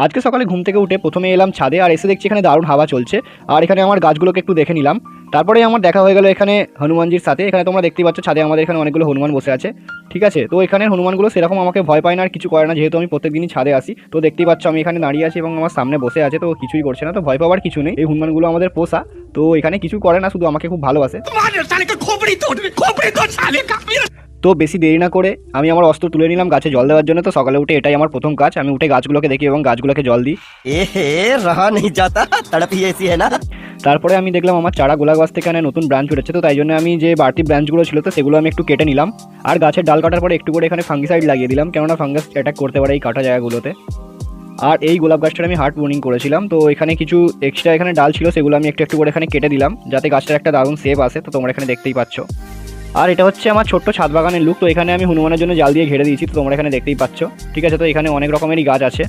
আজকে সকালে ঘুম থেকে উঠে প্রথমে এলাম ছাদে, আর এসে দেখছি এখানে দারুণ হাওয়া চলছে। আর এখানে আমার গাছগুলোকে একটু দেখে নিলাম। তারপরে আমার দেখা হয়ে গেল এখানে হনুমানজির সাথে। এখানে তোমরা দেখতেই পাচ্ছ ছাদে আমাদের এখানে অনেকগুলো হনুমান বসে আছে। ঠিক আছে, তো এখানে হনুমানগুলো সেরকম আমাকে ভয় পায় না আর কিছু করে না, যেহেতু আমি প্রত্যেকদিনই ছাদে আসি। তো দেখতেই পাচ্ছ আমি এখানে দাঁড়িয়ে আছি এবং আমার সামনে বসে আছে, তো কিছুই করছে না, তো ভয় পাওয়ার কিছু নেই। এই হনুমানগুলো আমাদের পোষা, তো এখানে কিছু করে না, শুধু আমাকে খুব ভালোবাসে। তো বেশি দেরি না করে আমি আমার অস্ত্র তুলে নিলাম গাছে জল দেওয়ার জন্য। তো সকালে উঠে এটাই আমার প্রথম কাজ, আমি উঠে গাছগুলোকে দেখি এবং গাছগুলোকে জল দিই। रहा नहीं जाता, तड़प ही ऐसी है ना। তারপরে আমি দেখলাম আমার চারা গোলা গাছ থেকে এখানে নতুন ব্রাঞ্চ উঠেছে, তো তাই জন্য আমি যে বাড়তি ব্রাঞ্চগুলো ছিল তো সেগুলো আমি একটু কেটে নিলাম। আর গাছের ডাল কাটার পরে একটু করে এখানে ফাঙ্গিসাইড লাগিয়ে দিলাম, কেননা ফাঙ্গাস অ্যাটাক করতে পারে এই কাটা জায়গাগুলোতে। আর এই গোলাপ গাছটার আমি হার্ট বোনিং করেছিলাম, তো এখানে কিছু এক্সট্রা এখানে ডাল ছিল, সেগুলো আমি একটু একটু করে এখানে কেটে দিলাম যাতে গাছটার একটা দারুণ শেপ আসে। তো তোমরা এখানে দেখতেই পাচ্ছ। আর এটা হচ্ছে আমার ছোট্ট ছাদ বাগানের লুক। তো এখানে আমি হনুমানের জন্য জাল দিয়ে ঘিরে দিয়েছি, তো তোমরা এখানে দেখতেই পাচ্ছ। ঠিক আছে, তো এখানে অনেক রকমেরই গাছ আছে।